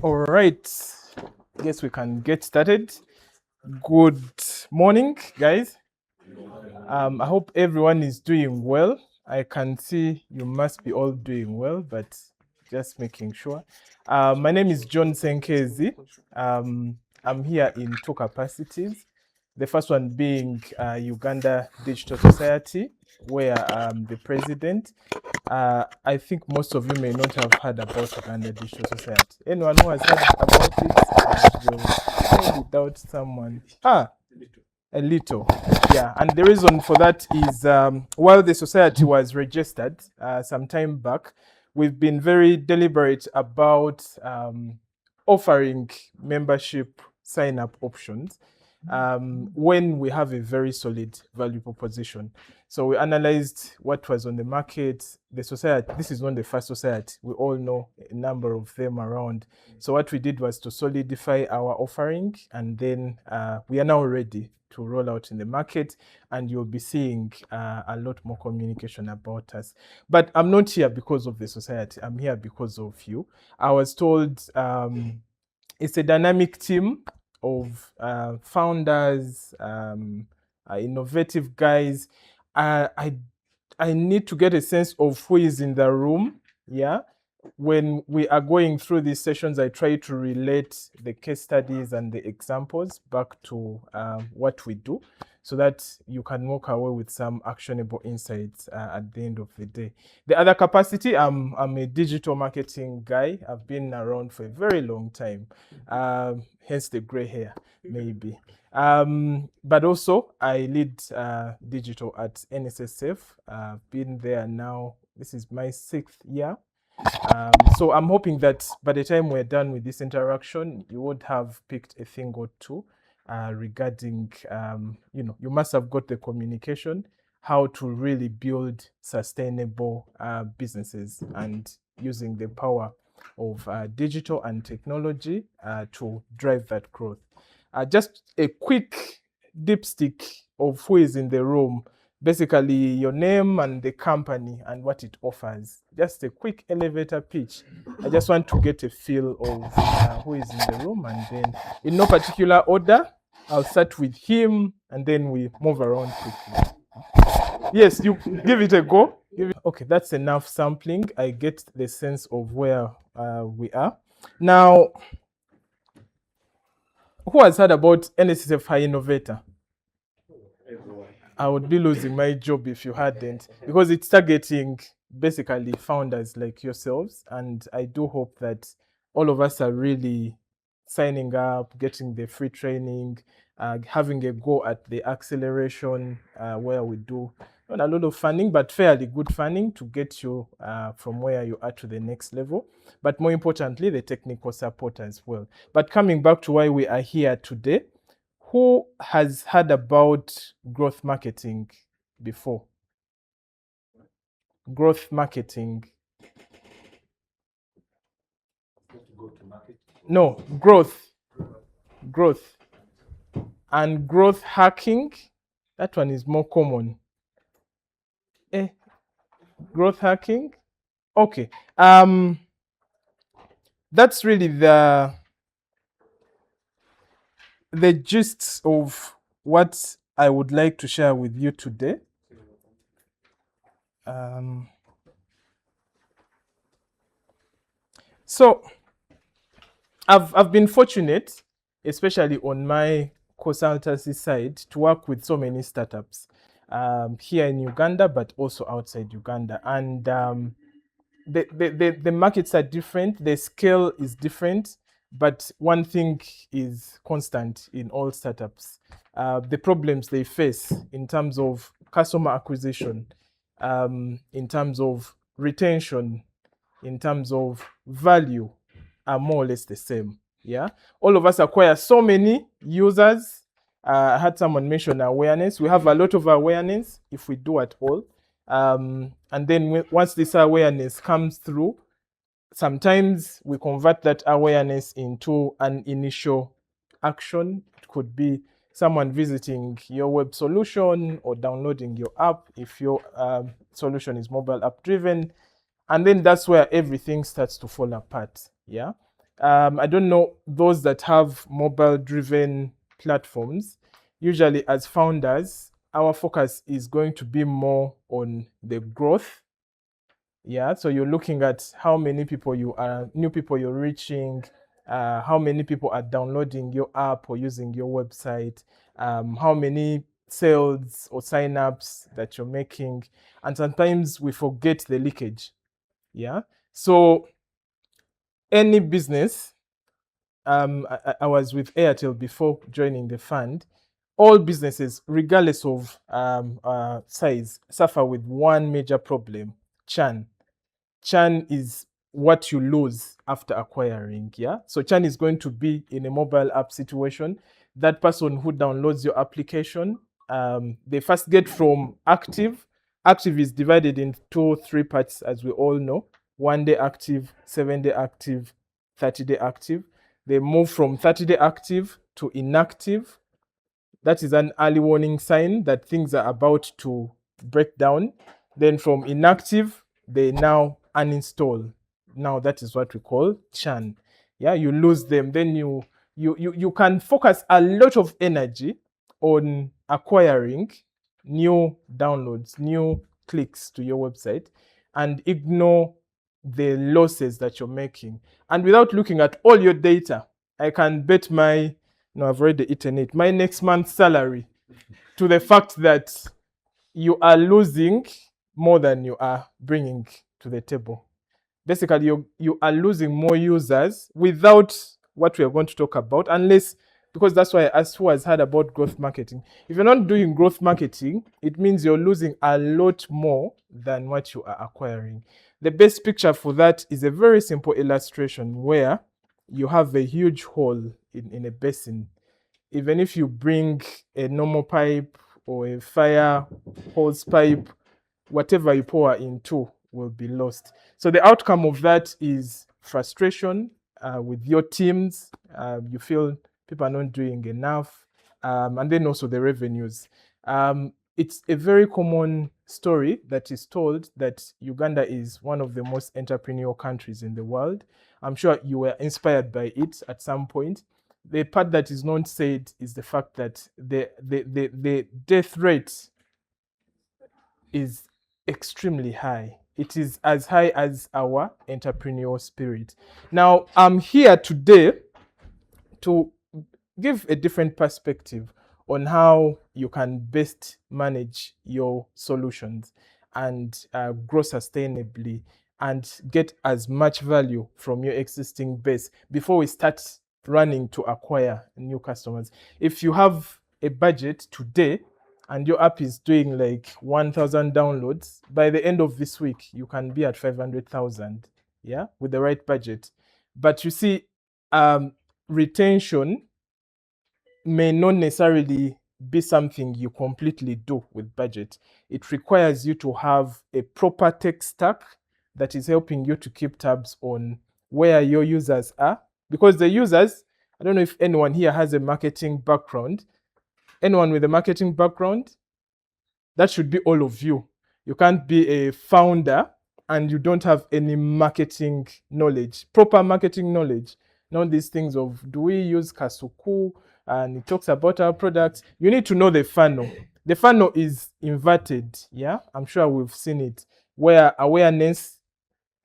All right, guess we can get started. Good morning, guys. I hope everyone is doing well. I can see you must be all doing well, but just making sure. My name is John Ssenkeezi. I'm here in two capacities. The first one being Uganda Digital Society, where I'm the president. I think most of you may not have heard about Uganda Digital Society. Anyone who has heard about it will maybe doubt someone. A little. Yeah, and the reason for that is while the society was registered some time back, we've been very deliberate about offering membership sign-up options when we have a very solid value proposition. So we analyzed what was on the market. The society, this is not the first society. We all know a number of them around. So what we did was to solidify our offering, and then we are now ready to roll out in the market, and you'll be seeing a lot more communication about us. But I'm not here because of the society. I'm here because of you. I was told it's a dynamic team of founders, innovative guys. I need to get a sense of who is in the room. Yeah. When we are going through these sessions, I try to relate the case studies and the examples back to what we do, so that you can walk away with some actionable insights at the end of the day. The other capacity, I'm a digital marketing guy. I've been around for a very long time, hence the gray hair, maybe. But also, I lead digital at NSSF. I've been there now. This is my 6th year. So I'm hoping that by the time we're done with this interaction, you would have picked a thing or two regarding, you must have got the communication, how to really build sustainable businesses, and using the power of digital and technology to drive that growth. Just a quick dipstick of who is in the room. Basically, your name and the company and what it offers. Just a quick elevator pitch. I just want to get a feel of who is in the room, and then in no particular order, I'll start with him, and then we move around quickly. Yes, you give it a go. Okay, that's enough sampling. I get the sense of where we are. Now, who has heard about NSSF High Innovator? I would be losing my job if you hadn't, because it's targeting basically founders like yourselves. And I do hope that all of us are really signing up, getting the free training, having a go at the acceleration where we do not a lot of funding, but fairly good funding to get you from where you are to the next level. But more importantly, the technical support as well. But coming back to why we are here today, who has heard about growth marketing before? Growth marketing. No, growth. Growth. And growth hacking, that one is more common. Growth hacking. Okay. That's really the gist of what I would like to share with you today. So I've been fortunate, especially on my consultancy side, to work with so many startups here in Uganda, but also outside Uganda. And the markets are different, the scale is different, but one thing is constant in all startups. The problems they face in terms of customer acquisition, in terms of retention, in terms of value, are more or less the same. Yeah, all of us acquire so many users. I had someone mention awareness. We have a lot of awareness if we do at all. And then once this awareness comes through, sometimes we convert that awareness into an initial action. It could be someone visiting your web solution or downloading your app if your solution is mobile app driven. And then that's where everything starts to fall apart. Yeah. I don't know those that have mobile driven platforms. Usually, as founders, our focus is going to be more on the growth. Yeah, so you're looking at how many people new people you're reaching, how many people are downloading your app or using your website, how many sales or signups that you're making, and sometimes we forget the leakage. Yeah, so any business, I was with Airtel before joining the fund. All businesses, regardless of size, suffer with one major problem: churn. Churn is what you lose after acquiring. Yeah. So churn is going to be in a mobile app situation. That person who downloads your application, they first get from active. Active is divided into three parts, as we all know: 1 day active, 7 day active, 30 day active. They move from 30 day active to inactive. That is an early warning sign that things are about to break down. Then from inactive, they now uninstall. Now that is what we call churn. Yeah, you lose them. Then you can focus a lot of energy on acquiring new downloads, new clicks to your website, and ignore the losses that you're making. And without looking at all your data, I can bet no, I've already eaten it, my next month's salary to the fact that you are losing more than you are bringing to the table. Basically, you are losing more users without what we are going to talk about, unless, because that's why I asked who has heard about growth marketing. If you're not doing growth marketing, it means you're losing a lot more than what you are acquiring. The best picture for that is a very simple illustration where you have a huge hole in a basin. Even if you bring a normal pipe or a fire hose pipe, whatever you pour into will be lost. So the outcome of that is frustration with your teams. You feel people are not doing enough, and then also the revenues. It's a very common story that is told that Uganda is one of the most entrepreneurial countries in the world. I'm sure you were inspired by it at some point. The part that is not said is the fact that the death rate is extremely high. It is as high as our entrepreneurial spirit. Now, I'm here today to give a different perspective on how you can best manage your solutions and grow sustainably and get as much value from your existing base before we start running to acquire new customers. If you have a budget today and your app is doing like 1,000 downloads, by the end of this week, you can be at 500,000, yeah, with the right budget. But you see, retention may not necessarily be something you completely do with budget. It requires you to have a proper tech stack that is helping you to keep tabs on where your users are. Because the users, I don't know if anyone here has a marketing background. Anyone with a marketing background? That should be all of you. You can't be a founder and you don't have any marketing knowledge, proper marketing knowledge. Not these things of, do we use Kasuku? And it talks about our products. You need to know the funnel. The funnel is inverted. Yeah, I'm sure we've seen it, where awareness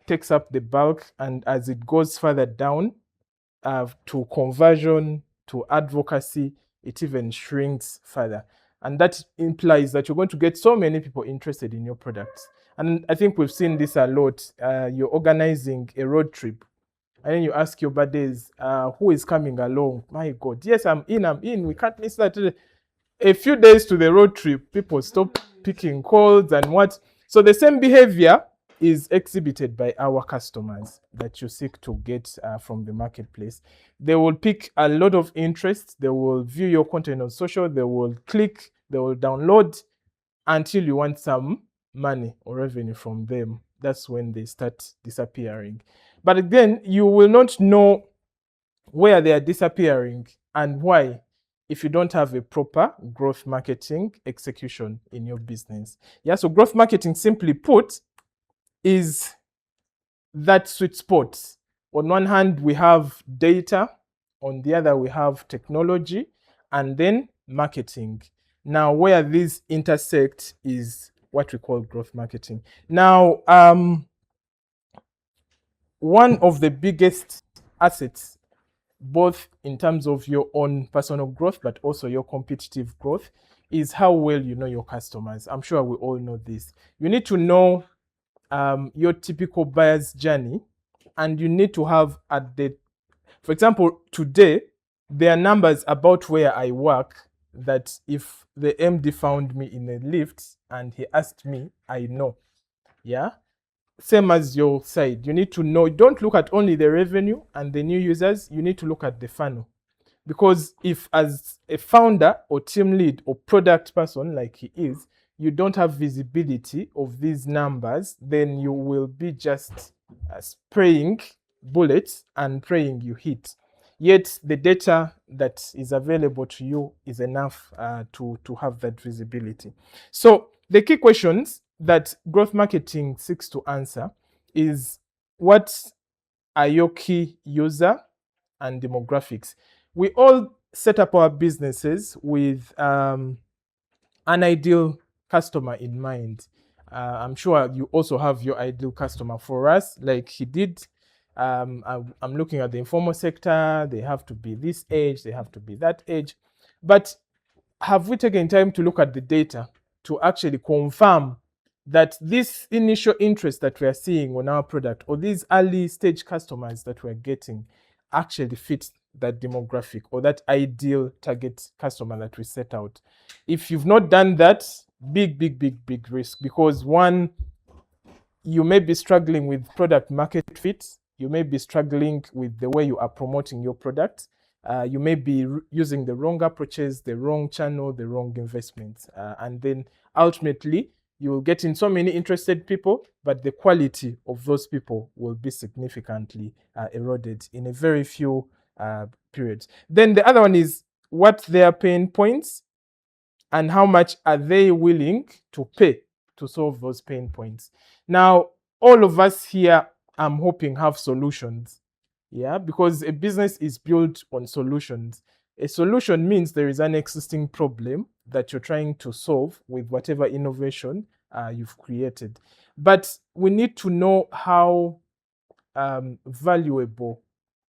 takes up the bulk, and as it goes further down to conversion, to advocacy, it even shrinks further. And that implies that you're going to get so many people interested in your products. And I think we've seen this a lot. You're organizing a road trip, and then you ask your buddies, who is coming along? My God, yes, I'm in. We can't miss that. A few days to the road trip, people stop picking calls and what. So the same behavior is exhibited by our customers that you seek to get from the marketplace. They will pick a lot of interest. They will view your content on social. They will click. They will download until you want some money or revenue from them. That's when they start disappearing. But again, you will not know where they are disappearing and why if you don't have a proper growth marketing execution in your business. Yeah, so growth marketing, simply put, is that sweet spot On one hand, we have data, on the other, we have technology, and then marketing. Now, where these intersect is what we call growth marketing. Now, one of the biggest assets, both in terms of your own personal growth, but also your competitive growth, is how well you know your customers. I'm sure we all know this. You need to know your typical buyer's journey, and you need to have for example, today, there are numbers about where I work that if the MD found me in a lift and he asked me, I know. Yeah. Same as your side. You need to know, don't look at only the revenue and the new users, you need to look at the funnel. Because if, as a founder or team lead or product person like he is, you don't have visibility of these numbers, then you will be just spraying bullets and praying you hit. Yet the data that is available to you is enough to have that visibility. So the key questions that growth marketing seeks to answer is, what are your key user and demographics? We all set up our businesses with an ideal customer in mind. I'm sure you also have your ideal customer. For us, like he did, I'm looking at the informal sector. They have to be this age, they have to be that age. But have we taken time to look at the data to actually confirm that this initial interest that we are seeing on our product, or these early stage customers that we're getting, actually fit that demographic or that ideal target customer that we set out? If you've not done that, big risk, because one, you may be struggling with product market fit. You may be struggling with the way you are promoting your product. You may be using the wrong approaches, the wrong channel, the wrong investments. And then ultimately, you will get in so many interested people, but the quality of those people will be significantly eroded in a very few periods. Then the other one is, what their pain points and how much are they willing to pay to solve those pain points. Now, all of us here, I'm hoping, have solutions. Yeah, because a business is built on solutions. A solution means there is an existing problem that you're trying to solve with whatever innovation you've created. But we need to know how valuable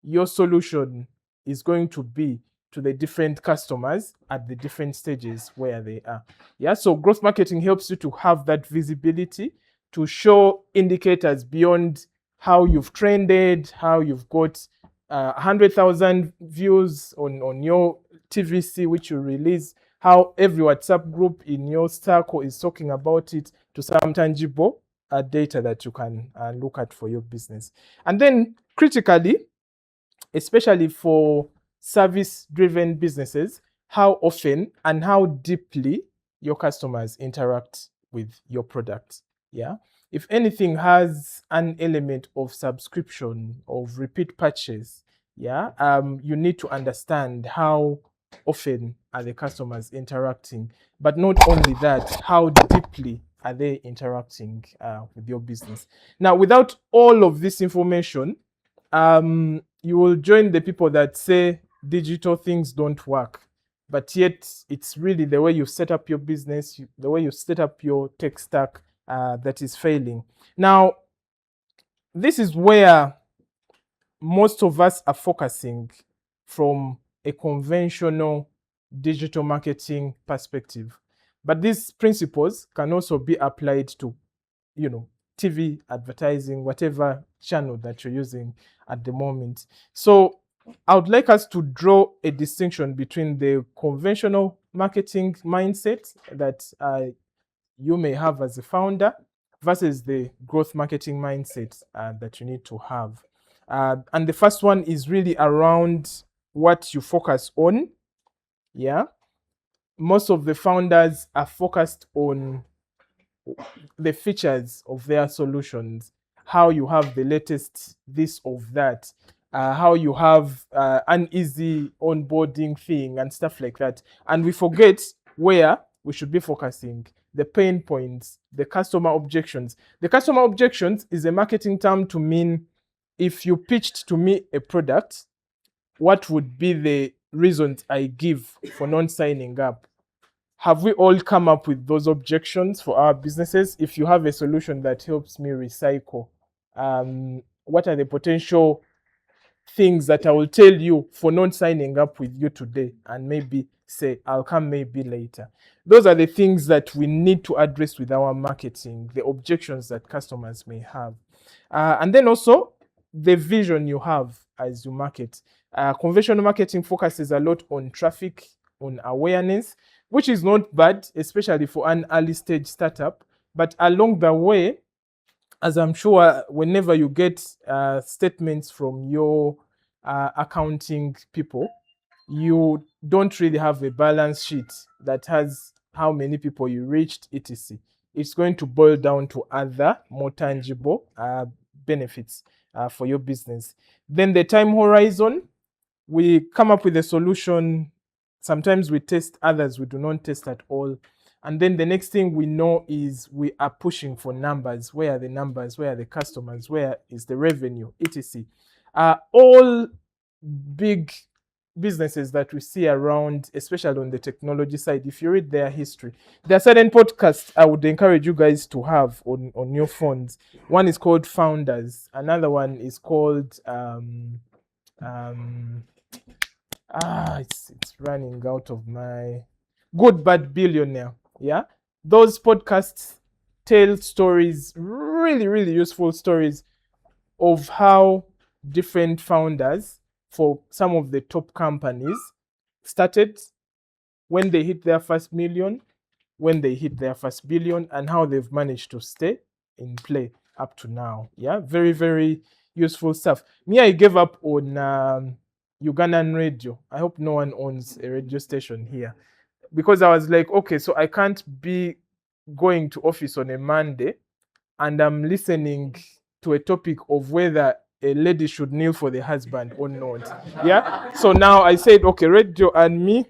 your solution is going to be to the different customers at the different stages where they are. Yeah, so growth marketing helps you to have that visibility, to show indicators beyond how you've trended, how you've got 100,000 views on your TVC, which you release, how every WhatsApp group in your circle is talking about it, to some tangible data that you can look at for your business. And then critically, especially for service-driven businesses, how often and how deeply your customers interact with your product. Yeah. If anything has an element of subscription, of repeat purchase, yeah, you need to understand how often are the customers interacting. But not only that, how deeply are they interacting with your business? Now, without all of this information, you will join the people that say digital things don't work, but yet it's really the way you set up your business, the way you set up your tech stack that is failing. Now, this is where most of us are focusing from a conventional digital marketing perspective. But these principles can also be applied to, TV advertising, whatever channel that you're using at the moment. So I would like us to draw a distinction between the conventional marketing mindset that you may have as a founder versus the growth marketing mindset that you need to have. And the first one is really around what you focus on. Yeah. Most of the founders are focused on the features of their solutions, how you have the latest this or that, how you have an easy onboarding thing and stuff like that. And we forget where we should be focusing: the pain points, the customer objections. The customer objections is a marketing term to mean if you pitched to me a product, what would be the reasons I give for non-signing up? Have we all come up with those objections for our businesses? If you have a solution that helps me recycle, what are the potential things that I will tell you for not signing up with you today, and maybe say I'll come maybe later? Those are the things that we need to address with our marketing, the objections that customers may have. And then also the vision you have as you market. Conventional marketing focuses a lot on traffic, on awareness, which is not bad, especially for an early stage startup. But along the way, as I'm sure whenever you get statements from your accounting people, you don't really have a balance sheet that has how many people you reached, etc. It's going to boil down to other more tangible benefits for your business. Then the time horizon, we come up with a solution. Sometimes we test, others we do not test at all. And then the next thing we know is we are pushing for numbers. Where are the numbers? Where are the customers? Where is the revenue, etc. All big businesses that we see around, especially on the technology side, if you read their history, there are certain podcasts I would encourage you guys to have on your phones. One is called Founders. Another one is called it's running out of my Good Bad Billionaire. Yeah, those podcasts tell stories, really, really useful stories of how different founders for some of the top companies started, when they hit their first million, when they hit their first billion, and how they've managed to stay in play up to now. Yeah, very, very useful stuff. Me, I gave up on Ugandan radio. I hope no one owns a radio station here, because I was like, okay, so I can't be going to office on a Monday and I'm listening to a topic of whether a lady should kneel for the husband or not. Yeah. So now I said, okay, radio and me.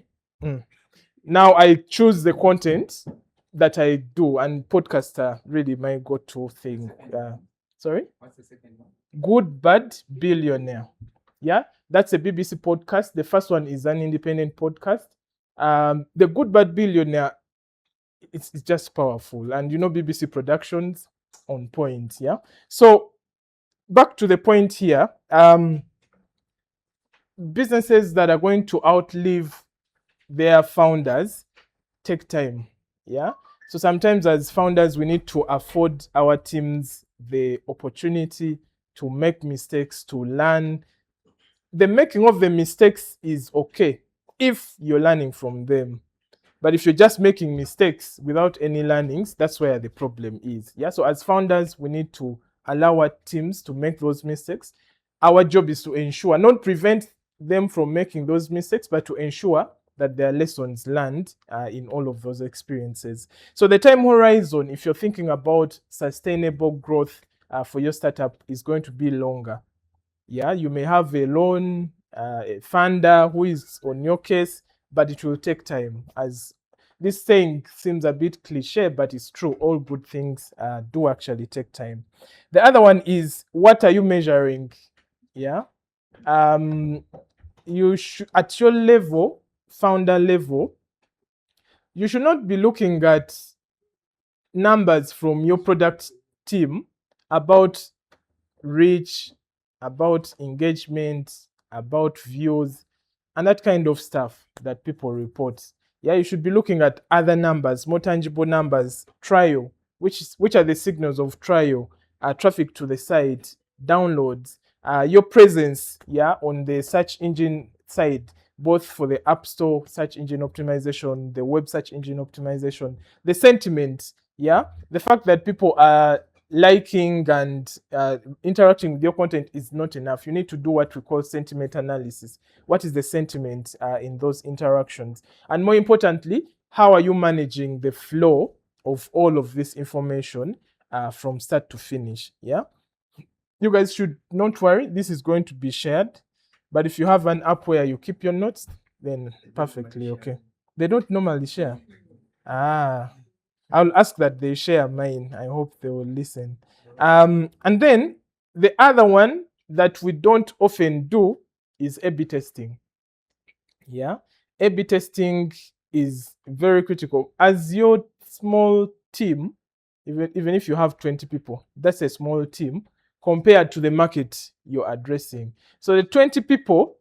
Now I choose the content that I do, and podcast are really my go-to thing. Sorry? What's the second one? Good Bad Billionaire. Yeah, that's a BBC podcast. The first one is an independent podcast. The Good Bad Billionaire, it's just powerful. And BBC Productions, on point. Yeah. So back to the point here. Businesses that are going to outlive their founders take time. Yeah. So sometimes as founders, we need to afford our teams the opportunity to make mistakes, to learn. The making of the mistakes is okay if you're learning from them. But if you're just making mistakes without any learnings, that's where the problem is. Yeah. So as founders, we need to allow our teams to make those mistakes. Our job is to ensure, not prevent them from making those mistakes, but to ensure that there are lessons learned in all of those experiences. So the time horizon, if you're thinking about sustainable growth for your startup, is going to be longer. Yeah, you may have a loan, a funder who is on your case, but it will take time. As this saying seems a bit cliche, but it's true. All good things do actually take time. The other one is, what are you measuring? Yeah. You should, at your level, founder level, you should not be looking at numbers from your product team about reach, about engagement, about views, and that kind of stuff that people report. Yeah, you should be looking at other numbers, more tangible numbers. Trial, which are the signals of trial? Traffic to the site, downloads, your presence, yeah, on the search engine side, both for the App Store search engine optimization, the web search engine optimization, the sentiment, yeah, the fact that people are liking and interacting with your content is not enough. You need to do what we call sentiment analysis. What is the sentiment in those interactions? And more importantly, how are you managing the flow of all of this information from start to finish? Yeah. You guys should not worry. This is going to be shared. But if you have an app where you keep your notes, then perfectly okay. They don't normally share. I'll ask that they share mine. I hope they will listen. And then the other one, that we don't often do is A/B testing. Yeah, A/B testing is very critical. As your small team, even if you have 20 people, that's a small team compared to the market you're addressing. So the 20 people,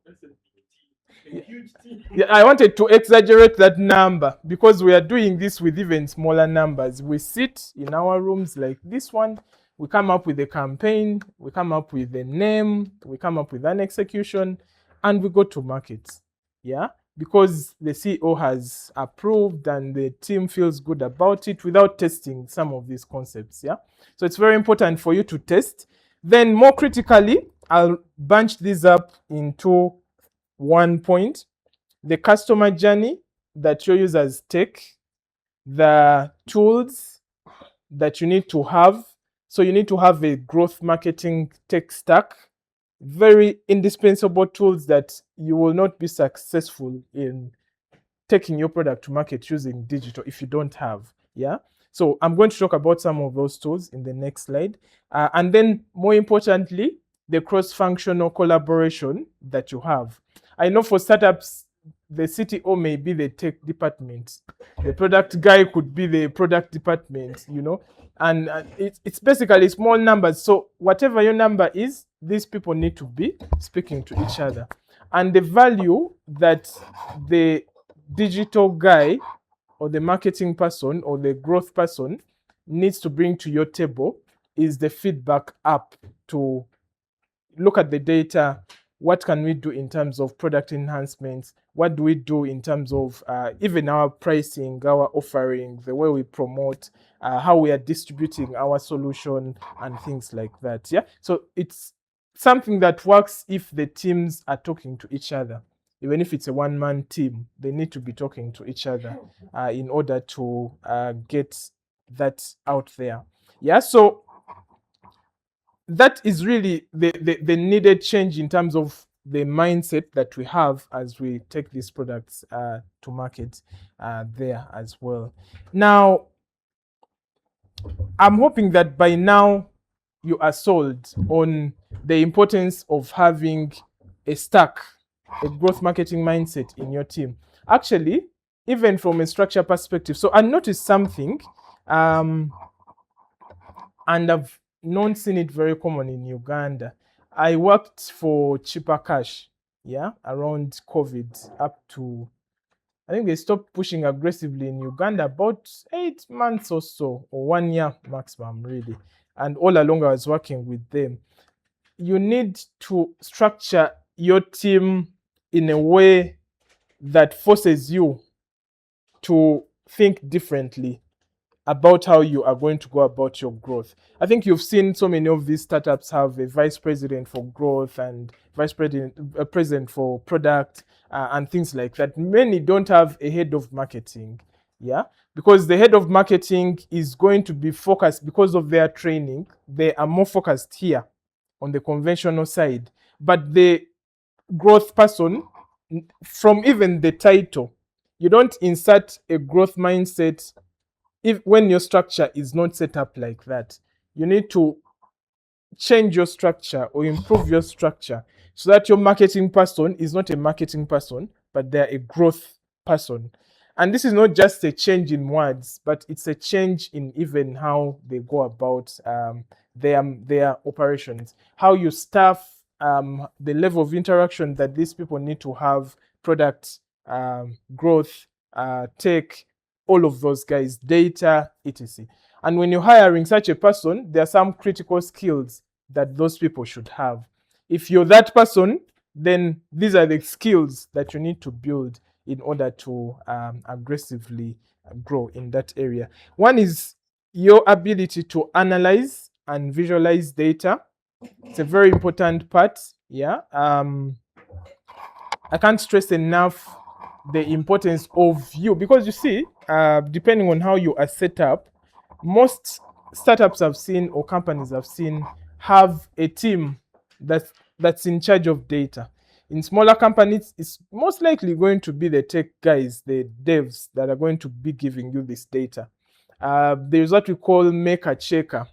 yeah, I wanted to exaggerate that number because we are doing this with even smaller numbers. We sit in our rooms like this one, we come up with a campaign, we come up with a name, we come up with an execution, and we go to market. Yeah, because the CEO has approved and the team feels good about it without testing some of these concepts. Yeah, so it's very important for you to test. Then, more critically, I'll bunch these up into one point: the customer journey that your users take, the tools that you need to have. So you need to have a growth marketing tech stack, very indispensable tools that you will not be successful in taking your product to market using digital if you don't have. Yeah. So I'm going to talk about some of those tools in the next slide. And then more importantly, the cross-functional collaboration that you have. I know for startups, the CTO may be the tech department. The product guy could be the product department, and it's basically small numbers. So whatever your number is, these people need to be speaking to each other. And the value that the digital guy or the marketing person or the growth person needs to bring to your table is the feedback app to look at the data. What can we do in terms of product enhancements? What do we do in terms of even our pricing, our offering, the way we promote, how we are distributing our solution, and things like that? Yeah. So it's something that works if the teams are talking to each other. Even if it's a one-man team, they need to be talking to each other in order to get that out there. Yeah. So that is really the needed change in terms of the mindset that we have as we take these products to market there as well. Now, I'm hoping that by now you are sold on the importance of having a stack, a growth marketing mindset in your team. Actually, even from a structure perspective. So I noticed something, and I've not seen it very common in Uganda. I worked for Cheaper Cash, yeah, around COVID up to, I think they stopped pushing aggressively in Uganda about 8 months or so, or 1 year maximum, really. And all along, I was working with them. You need to structure your team in a way that forces you to think differently about how you are going to go about your growth. I think you've seen so many of these startups have a vice president for growth and vice president, a president for product, and things like that. Many don't have a head of marketing, yeah, because the head of marketing is going to be focused because of their training. They are more focused here on the conventional side, but the growth person, from even the title, you don't insert a growth mindset when your structure is not set up like that. You need to change your structure or improve your structure so that your marketing person is not a marketing person, but they're a growth person. And this is not just a change in words, but it's a change in even how they go about their operations, how you staff, the level of interaction that these people need to have, product, growth, tech, all of those guys, data, etc. And when you're hiring such a person, there are some critical skills that those people should have. If you're that person, then these are the skills that you need to build in order to aggressively grow in that area. One is your ability to analyze and visualize data. It's a very important part. Yeah. I can't stress enough the importance of you, because you see, depending on how you are set up, most startups I've seen or companies I've seen have a team that's in charge of data. In smaller companies, it's most likely going to be the tech guys, the devs, that are going to be giving you this data. There's what we call maker checker.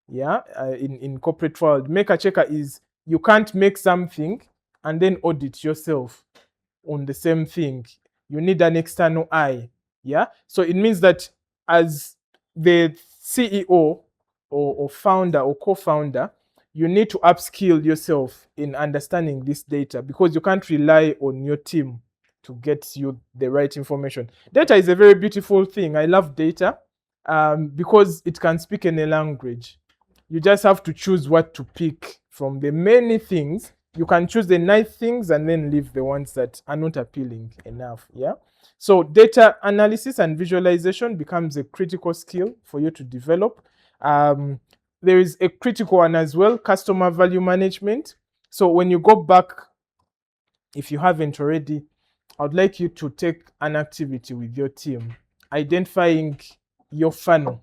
Yeah, in corporate world, maker checker is You can't make something and then audit yourself on the same thing. You need an external eye. Yeah. So it means that as the CEO or founder or co-founder, you need to upskill yourself in understanding this data, because you can't rely on your team to get you the right information. Data is a very beautiful thing. I love data because it can speak any language. You just have to choose what to pick from the many things. You can choose the nice things and then leave the ones that are not appealing enough. Yeah. So data analysis and visualization becomes a critical skill for you to develop. There is a critical one as well, customer value management. So when you go back, if you haven't already, I would like you to take an activity with your team, identifying your funnel.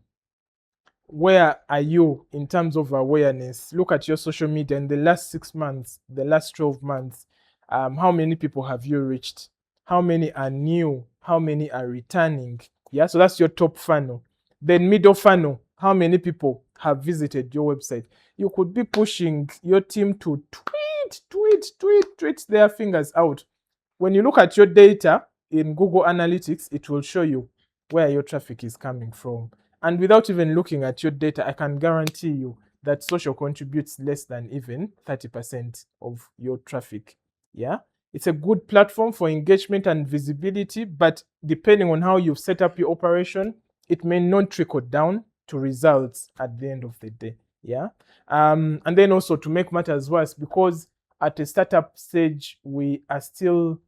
Where are you in terms of awareness? Look at your social media in the last 6 months, the last 12 months. How many people have you reached? How many are new? How many are returning? Yeah, so that's your top funnel. Then middle funnel, how many people have visited your website? You could be pushing your team to tweet their fingers out. When you look at your data in Google Analytics, it will show you where your traffic is coming from. And without even looking at your data, I can guarantee you that social contributes less than even 30% of your traffic. Yeah. It's a good platform for engagement and visibility, but depending on how you've set up your operation, it may not trickle down to results at the end of the day. Yeah. And then also, to make matters worse, because at a startup stage, we are still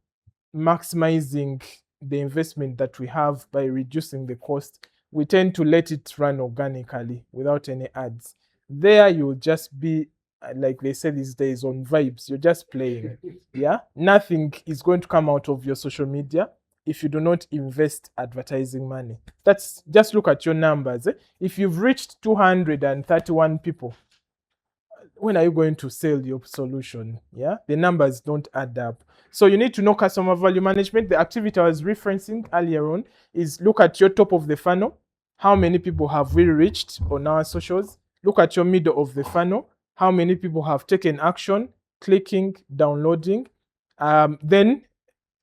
maximizing the investment that we have by reducing the cost, we tend to let it run organically without any ads. There, you'll just be, like they say these days, on vibes. You're just playing. Yeah. Nothing is going to come out of your social media if you do not invest advertising money. That's just look at your numbers. If you've reached 231 people, when are you going to sell your solution? Yeah, the numbers don't add up. So you need to know customer value management. The activity I was referencing earlier on is look at your top of the funnel. How many people have we reached on our socials? Look at your middle of the funnel. How many people have taken action, clicking, downloading? Then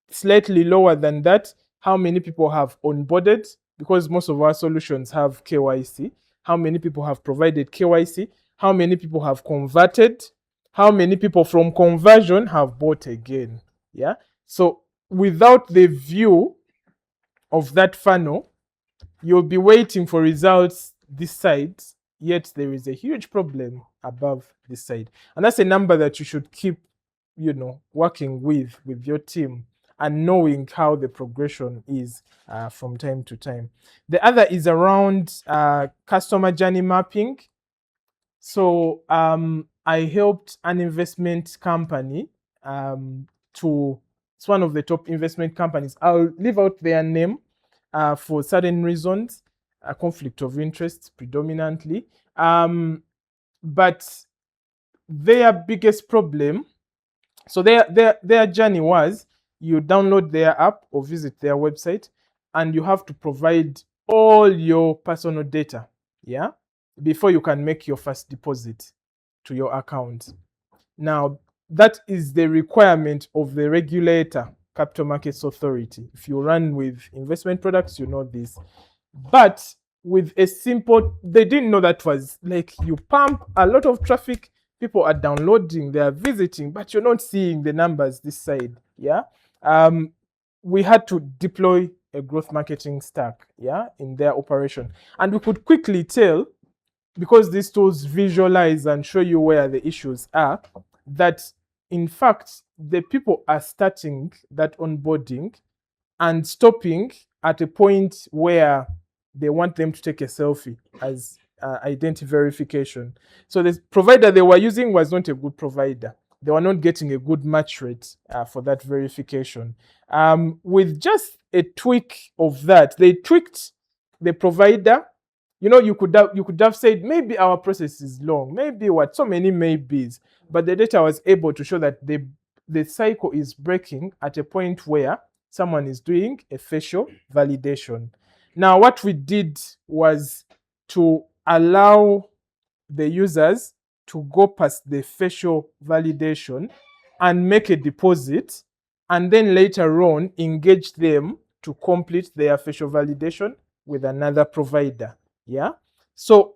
slightly lower than that, how many people have onboarded? Because most of our solutions have KYC. How many people have provided KYC? How many people have converted? How many people from conversion have bought again? Yeah. So without the view of that funnel, you'll be waiting for results this side, yet there is a huge problem above this side. And that's a number that you should keep, working with your team and knowing how the progression is from time to time. The other is around customer journey mapping. So I helped an investment company it's one of the top investment companies. I'll leave out their name for certain reasons, a conflict of interest predominantly. But their biggest problem, so their journey was, you download their app or visit their website, and you have to provide all your personal data, yeah, before you can make your first deposit to your account. Now, that is the requirement of the regulator, Capital Markets Authority. If you run with investment products, you know this. But with a simple, they didn't know that was like, you pump a lot of traffic, people are downloading, they are visiting, but you're not seeing the numbers this side. Yeah. We had to deploy a growth marketing stack, yeah, in their operation. And we could quickly tell, because these tools visualize and show you where the issues are, that in fact the people are starting that onboarding and stopping at a point where they want them to take a selfie as identity verification. So the provider they were using was not a good provider. They were not getting a good match rate for that verification. With just a tweak of that, they tweaked the provider. You could have said, maybe our process is long, maybe what, so many maybes, but the data was able to show that the cycle is breaking at a point where someone is doing a facial validation. Now, what we did was to allow the users to go past the facial validation and make a deposit, and then later on engage them to complete their facial validation with another provider. Yeah. So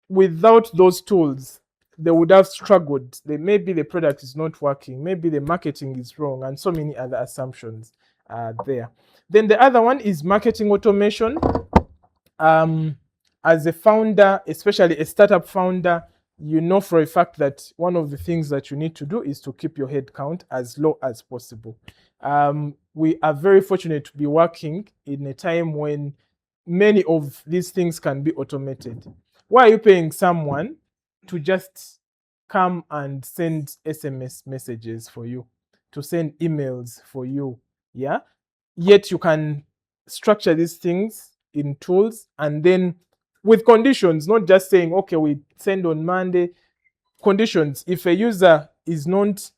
without those tools, they would have struggled. Maybe the product is not working, maybe the marketing is wrong, and so many other assumptions are there. Then the other one is marketing automation. As a founder, especially a startup founder, you know for a fact that one of the things that you need to do is to keep your head count as low as possible. We are very fortunate to be working in a time when many of these things can be automated. Why are you paying someone to just come and send SMS messages for you, to send emails for you? Yeah. Yet you can structure these things in tools, and then with conditions, not just saying, okay, we send on Monday. Conditions: if a user is not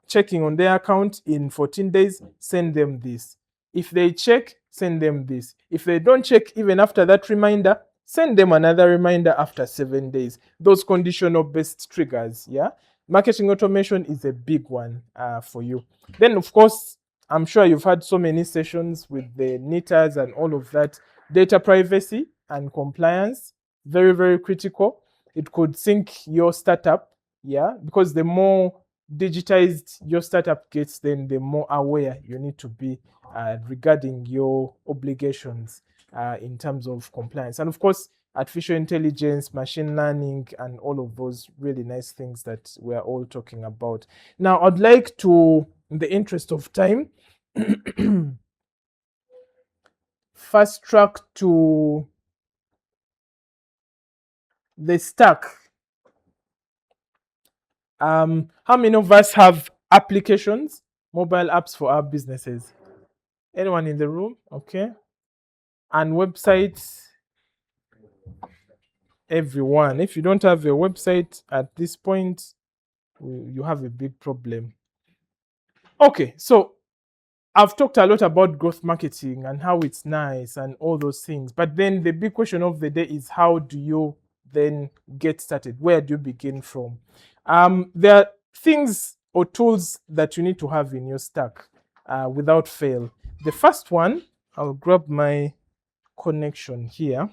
checking on their account in 14 days, send them this. If they check, send them this. If they don't check even after that reminder, send them another reminder after 7 days. Those conditional based triggers. Yeah. Marketing automation is a big one for you. Then, of course, I'm sure you've had so many sessions with the NITAs and all of that. Data privacy and compliance, very, very critical. It could sink your startup, yeah, because the more digitized your startup gets, then the more aware you need to be regarding your obligations in terms of compliance. And of course, artificial intelligence, machine learning, and all of those really nice things that we're all talking about. Now, I'd like to, in the interest of time, fast track to the stack. How many of us have applications, mobile apps for our businesses? Anyone in the room? Okay. And websites? Everyone. If you don't have a website at this point, you have a big problem. Okay, so I've talked a lot about growth marketing and how it's nice and all those things. But then the big question of the day is, how do you then get started? Where do you begin from? There are things or tools that you need to have in your stack without fail. The first one, I'll grab my connection here.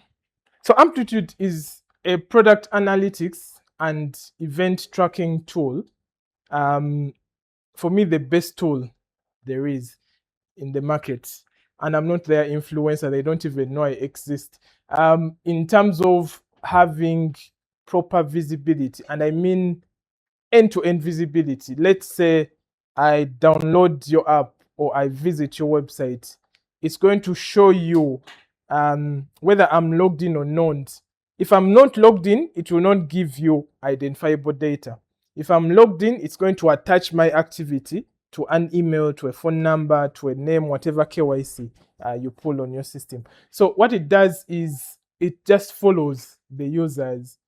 So Amplitude is a product analytics and event tracking tool. For me, the best tool there is in the market, and I'm not their influencer. They don't even know I exist. In terms of having proper visibility, and I mean end-to-end visibility. Let's say I download your app or I visit your website. It's going to show you whether I'm logged in or not. If I'm not logged in, it will not give you identifiable data. If I'm logged in, it's going to attach my activity to an email, to a phone number, to a name, whatever KYC you pull on your system. So what it does is it just follows the users.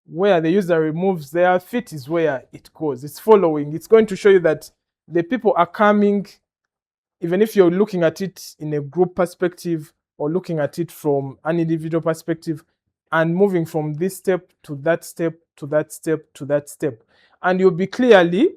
Where the user removes their feet is where it goes. It's following. It's going to show you that the people are coming, even if you're looking at it in a group perspective or looking at it from an individual perspective, and moving from this step to that step to that step to that step. And you'll be clearly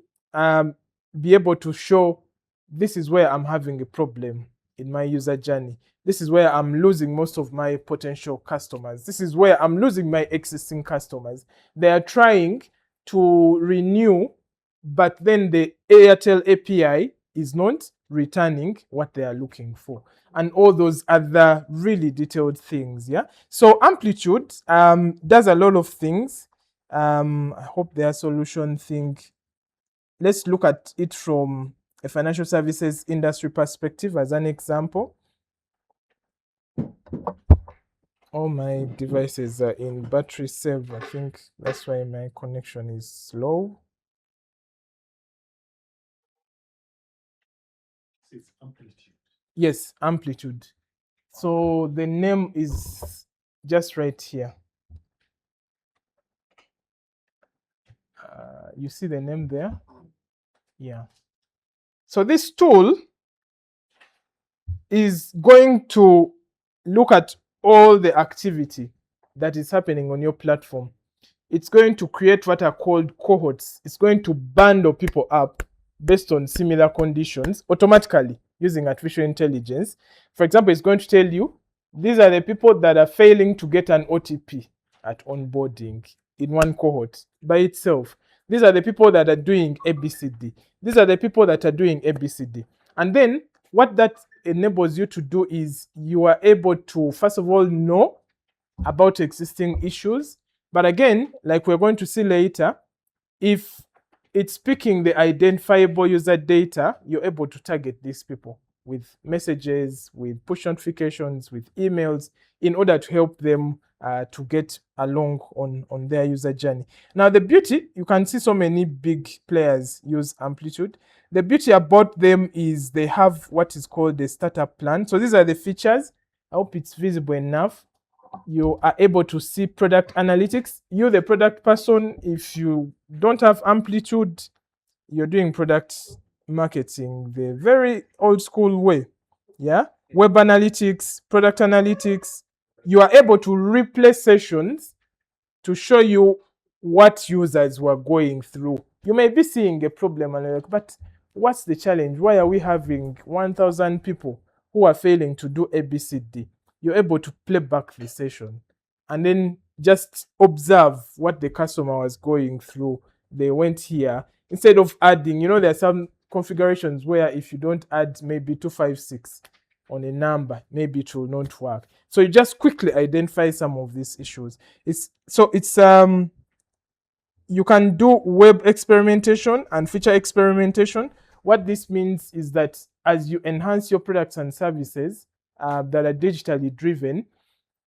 be able to show, this is where I'm having a problem in my user journey. This is where I'm losing most of my potential customers. This is where I'm losing my existing customers. They are trying to renew, but then the Airtel API is not returning what they are looking for, and all those other really detailed things. Yeah. So Amplitude does a lot of things. I hope their solution thing. Let's look at it from a financial services industry perspective as an example. All my devices are in battery save. I think that's why my connection is slow. It's Amplitude. Yes, Amplitude. So the name is just right here. You see the name there? Yeah. So this tool is going to look at all the activity that is happening on your platform. it's going to create what are called cohorts. It's going to bundle people up based on similar conditions automatically using artificial intelligence. For example, it's going to tell you these are the people that are failing to get an OTP at onboarding in one cohort by itself. These are the people that are doing ABCD. These are the people that are doing ABCD. And then what that enables you to do is you are able to, first of all, know about existing issues. But again, like we're going to see later, if it's picking the identifiable user data, you're able to target these people with messages, with push notifications, with emails, in order to help them to get along on their user journey. Now, the beauty, you can see so many big players use Amplitude. The beauty about them is they have what is called the startup plan. So these are the features. I hope it's visible enough. You are able to see product analytics. You, the product person, if you don't have Amplitude, you're doing product marketing the very old school way. Yeah. Web analytics, product analytics. You are able to replay sessions to show you what users were going through. You may be seeing a problem and you're like, but what's the challenge? Why are we having 1,000 people who are failing to do ABCD? You're able to play back the session and then just observe what the customer was going through. They went here. Instead of adding, there are some configurations where if you don't add maybe 256 on a number, maybe it will not work. So you just quickly identify some of these issues. You can do web experimentation and feature experimentation. What this means is that as you enhance your products and services that are digitally driven,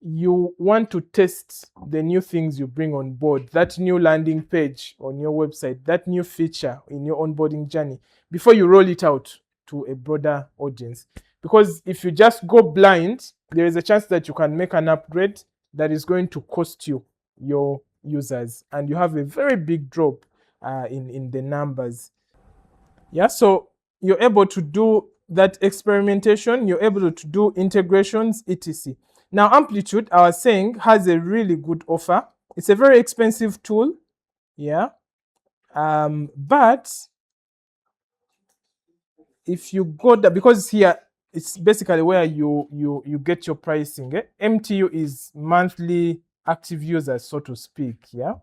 you want to test the new things you bring on board, that new landing page on your website, that new feature in your onboarding journey, before you roll it out to a broader audience. Because if you just go blind, there is a chance that you can make an upgrade that is going to cost you your users, and you have a very big drop in the numbers. Yeah, so you're able to do that experimentation, you're able to do integrations, etc. Now, Amplitude, I was saying, has a really good offer. It's a very expensive tool, yeah, but if you go there, because here it's basically where you get your pricing. MTU is monthly active users, so to speak. Yeah.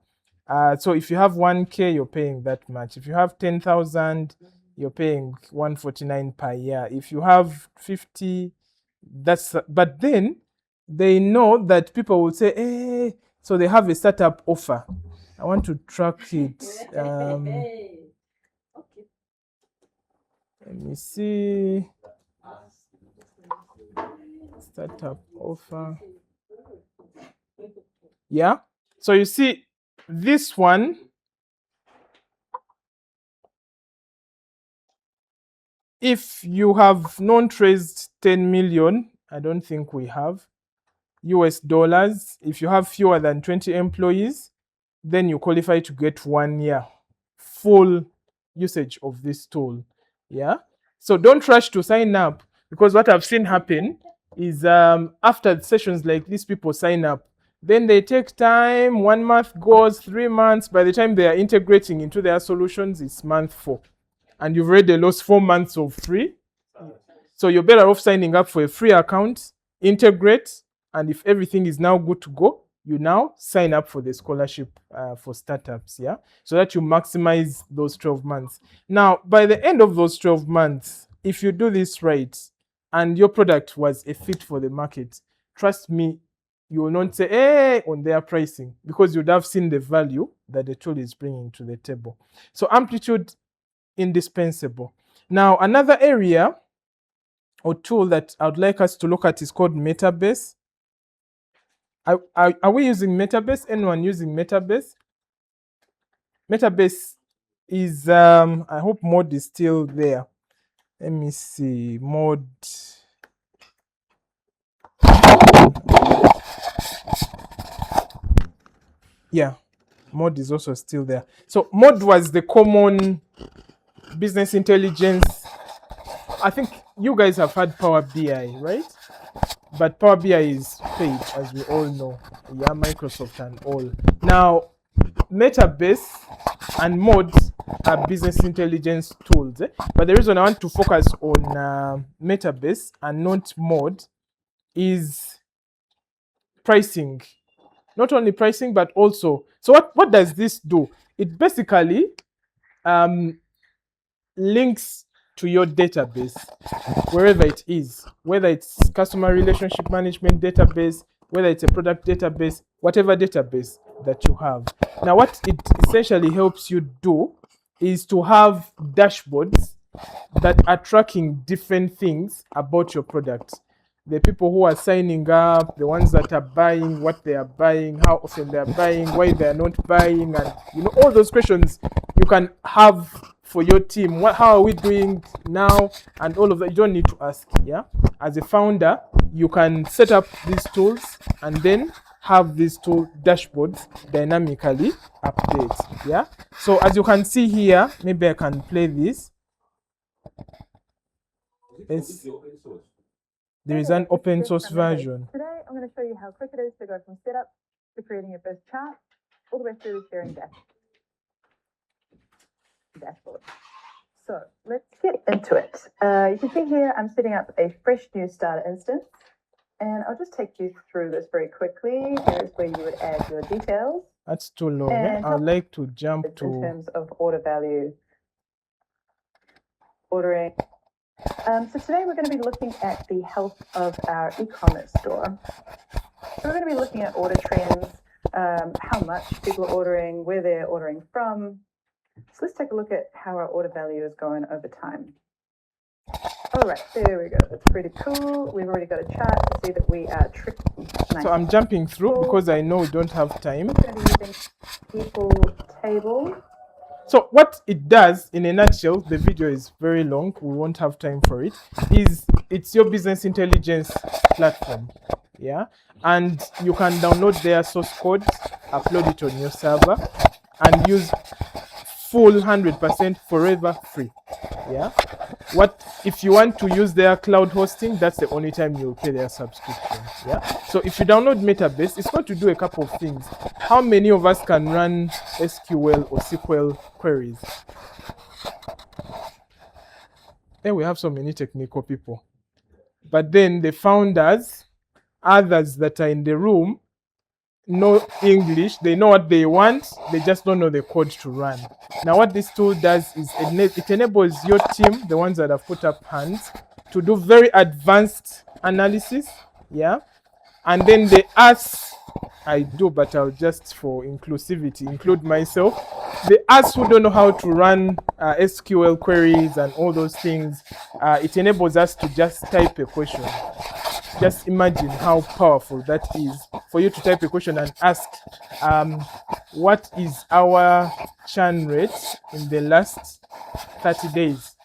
So if you have 1K, you're paying that much. If you have 10,000, you're paying 149 per year. If you have 50, but then they know that people will say, hey, so they have a startup offer. I want to track it. Let me see. Startup offer. Yeah. So you see this one. If you have non-traced 10 million, I don't think we have, US dollars. If you have fewer than 20 employees, then you qualify to get 1 year full usage of this tool. Yeah. So don't rush to sign up, because what I've seen happen is after sessions like this, people sign up. Then they take time, 1 month goes, 3 months. By the time they are integrating into their solutions, it's month 4. And you've already lost 4 months of free. So you're better off signing up for a free account, integrate, and if everything is now good to go, you now sign up for the scholarship for startups, yeah? So that you maximize those 12 months. Now, by the end of those 12 months, if you do this right, and your product was a fit for the market, trust me, you will not say, hey, on their pricing, because you'd have seen the value that the tool is bringing to the table. So Amplitude, indispensable. Now, another area or tool that I would like us to look at is called Metabase. Are we using Metabase? Anyone using Metabase? Metabase is, I hope Mod is still there. Let me see, Mod. Yeah, Mod is also still there. So Mod was the common business intelligence. I think you guys have had Power BI, right? But Power BI is paid, as we all know. Yeah, Microsoft and all. Now, Metabase and mods are business intelligence tools, but the reason I want to focus on Metabase and not mod is pricing. Not only pricing, but also, so what does this do? It basically links to your database, wherever it is, whether it's customer relationship management database, whether it's a product database, whatever database that you have. Now, what it essentially helps you do is to have dashboards that are tracking different things about your product. The people who are signing up, the ones that are buying, what they are buying, how often they are buying, why they are not buying, and all those questions you can have for your team. How are we doing now, and all of that. You don't need to ask. Yeah, as a founder, you can set up these tools and then have these tool dashboards dynamically update. Yeah. So as you can see here, maybe I can play this. There is an open source version. Today, I'm going to show you how quick it is to go from setup to creating your first chart, all the way through to sharing dashboard. So let's get into it. You can see here, I'm setting up a fresh new starter instance, and I'll just take you through this very quickly. Here's where you would add your details. That's too long. I'd like to jump to in terms of order value, ordering. So today we're going to be looking at the health of our e-commerce store. So we're going to be looking at order trends, how much people are ordering, where they're ordering from. So let's take a look at how our order value is going over time. All right, there we go. That's pretty cool. We've already got a chart to see that we are tricking. So I'm jumping through because I know we don't have time. We're going to be using people table. So what it does, in a nutshell, the video is very long, we won't have time for it, is it's your business intelligence platform. Yeah, and you can download their source code, upload it on your server, and use full 100% forever free. Yeah, what if you want to use their cloud hosting? That's the only time you'll pay their subscription. Yeah, so if you download Metabase, it's going to do a couple of things. How many of us can run SQL or SQL queries? And we have so many technical people, but then the founders, others that are in the room, know English, they know what they want, they just don't know the code to run. Now what this tool does is it enables your team, the ones that have put up hands, to do very advanced analysis. Yeah, and then they ask, I do, but I'll just, for inclusivity, include myself. They ask who don't know how to run SQL queries and all those things. It enables us to just type a question. Just imagine how powerful that is, for you to type a question and ask, what is our churn rate in the last 30 days?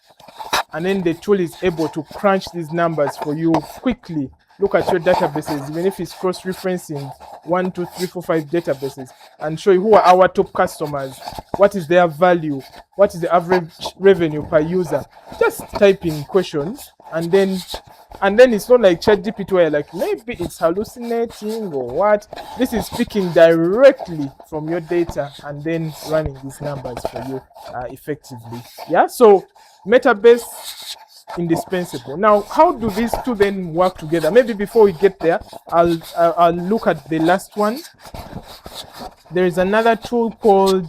And then the tool is able to crunch these numbers for you quickly. Look at your databases, even if it's cross-referencing 1, 2, 3, 4, 5 databases, and show you who are our top customers, what is their value, what is the average revenue per user. Just type in questions, and then it's not like ChatGPT where like maybe it's hallucinating or what. This is speaking directly from your data and then running these numbers for you effectively. Yeah, so Metabase, indispensable. Now, how do these two then work together? Maybe before we get there, I'll look at the last one. There is another tool called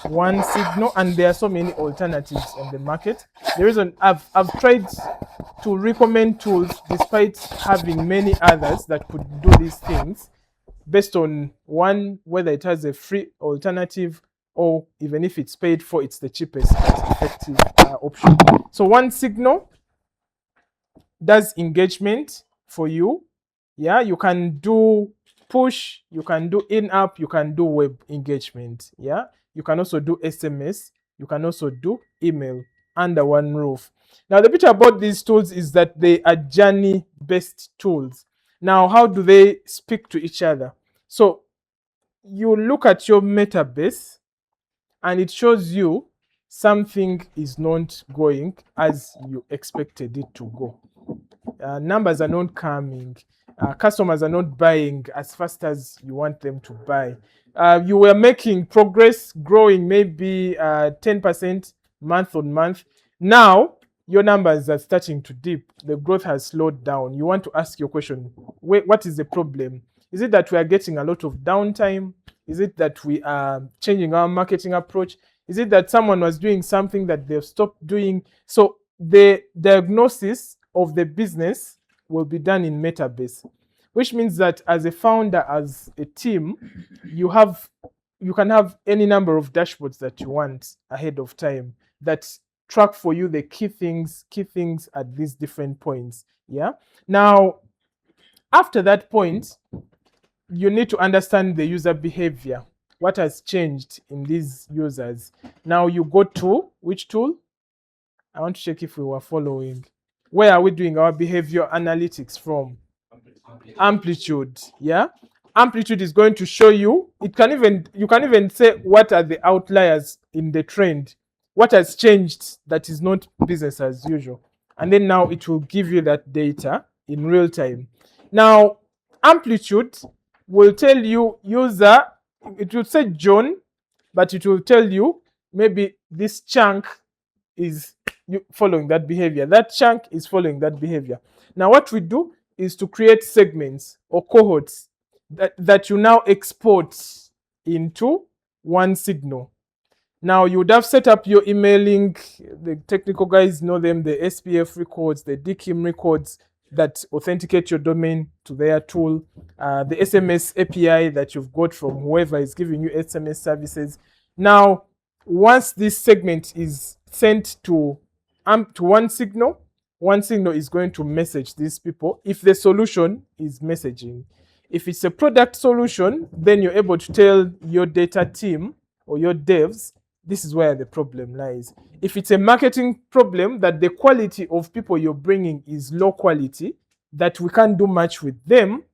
One Signal, and there are so many alternatives on the market. The reason I've tried to recommend tools despite having many others that could do these things, based on one, whether it has a free alternative, or even if it's paid for, it's the cheapest effective option. So One Signal does engagement for you. Yeah, you can do push, you can do in-app, you can do web engagement. Yeah, you can also do SMS, you can also do email under one roof. Now, the bit about these tools is that they are journey-based tools. Now, how do they speak to each other? So you look at your Metabase, and it shows you something is not going as you expected it to go. Numbers are not coming. Customers are not buying as fast as you want them to buy. You were making progress, growing maybe 10% month on month. Now your numbers are starting to dip. The growth has slowed down. You want to ask your question: what is the problem? Is it that we are getting a lot of downtime? Is it that we are changing our marketing approach? Is it that someone was doing something that they've stopped doing? So the diagnosis of the business will be done in Metabase, which means that as a founder, as a team, you can have any number of dashboards that you want ahead of time that track for you the key things at these different points. Yeah. Now, after that point, you need to understand the user behavior. What has changed in these users? Now you go to which tool? I want to check if we were following. Where are we doing our behavior analytics from? Amplitude. Yeah. Amplitude is going to show you. You can even say what are the outliers in the trend. What has changed that is not business as usual. And then now it will give you that data in real time. Now, Amplitude will tell you user, it will say John, but it will tell you maybe this chunk is following that behavior. That chunk is following that behavior. Now, what we do is to create segments or cohorts that you now export into one signal. Now, you would have set up your emailing. The technical guys know them, the SPF records, the DKIM records that authenticate your domain to their tool, the SMS API that you've got from whoever is giving you SMS services. Now, once this segment is sent to one signal is going to message these people if the solution is messaging. If it's a product solution, then you're able to tell your data team or your devs, this is where the problem lies. If it's a marketing problem, that the quality of people you're bringing is low quality, that we can't do much with them,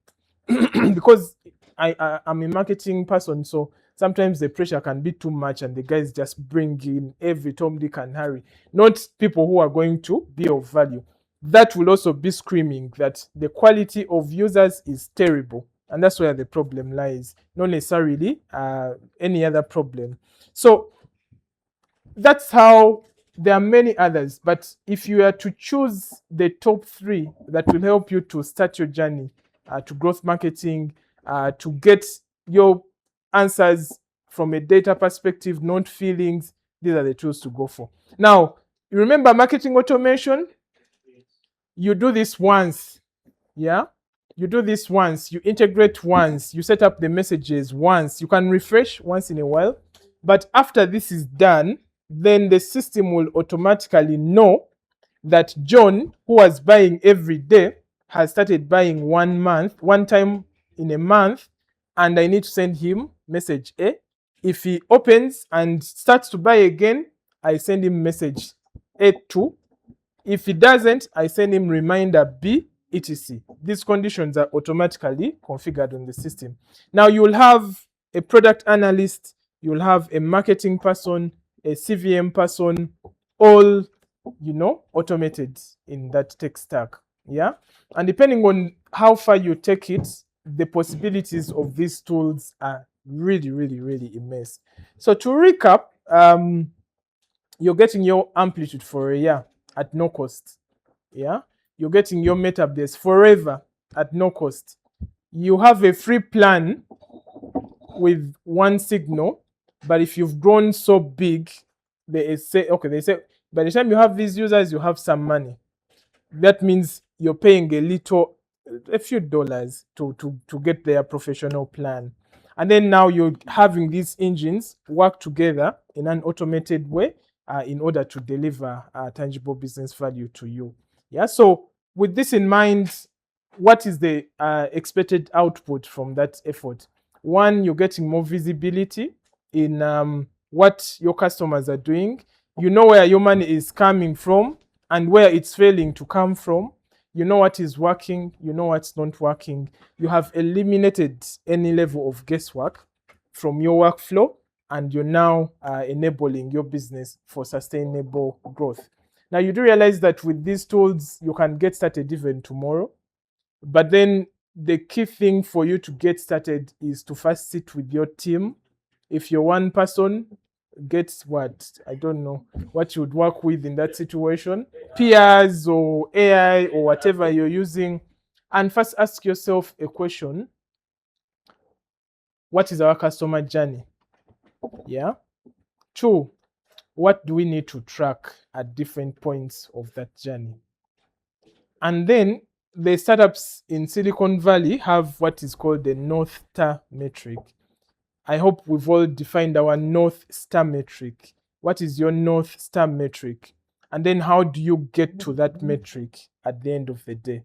because I'm a marketing person, so sometimes the pressure can be too much and the guys just bring in every Tom, Dick and Harry, not people who are going to be of value. That will also be screaming that the quality of users is terrible. And that's where the problem lies, not necessarily any other problem. So that's how there are many others. But if you are to choose the top 3 that will help you to start your journey to growth marketing, to get your answers from a data perspective, not feelings, these are the tools to go for. Now, you remember marketing automation? You do this once, yeah? You do this once, you integrate once, you set up the messages once, you can refresh once in a while. But after this is done, then the system will automatically know that John, who was buying every day, has started buying one time in a month, and I need to send him message A. If he opens and starts to buy again, I send him message A2. If he doesn't, I send him reminder B, etc. These conditions are automatically configured on the system. Now you'll have a product analyst, you'll have a marketing person, a CVM person, all automated in that tech stack. Yeah. And depending on how far you take it, the possibilities of these tools are really, really, really immense. So to recap, you're getting your Amplitude for a year at no cost. Yeah. You're getting your Metabase forever at no cost. You have a free plan with one signal, but if you've grown so big, they say by the time you have these users, you have some money. That means you're paying a few dollars to get their professional plan. And then now you're having these engines work together in an automated way in order to deliver tangible business value to you. Yeah. So with this in mind, what is the expected output from that effort? One, you're getting more visibility in what your customers are doing. You know where your money is coming from and where it's failing to come from. You know what is working, you know what's not working. You have eliminated any level of guesswork from your workflow, and you're now enabling your business for sustainable growth. Now, you do realize that with these tools, you can get started even tomorrow. But then the key thing for you to get started is to first sit with your team. If you're one person, get what? I don't know what you would work with in that situation. Peers or AI or whatever you're using. And first ask yourself a question. What is our customer journey? Yeah. 2, what do we need to track at different points of that journey? And then the startups in Silicon Valley have what is called the North Star metric. I hope we've all defined our North Star metric. What is your North Star metric? And then how do you get to that metric at the end of the day?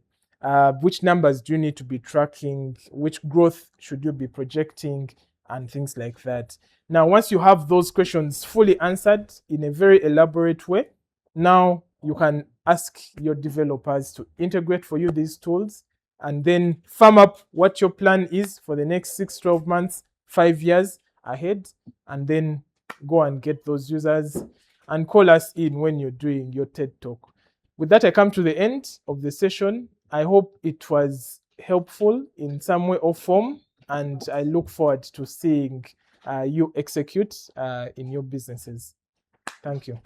Which numbers do you need to be tracking? Which growth should you be projecting? And things like that. Now, once you have those questions fully answered in a very elaborate way, now you can ask your developers to integrate for you these tools and then firm up what your plan is for the next 6, 12 months, 5 years ahead, and then go and get those users and call us in when you're doing your TED Talk. With that, I come to the end of the session. I hope it was helpful in some way or form, and I look forward to seeing you execute in your businesses. Thank you.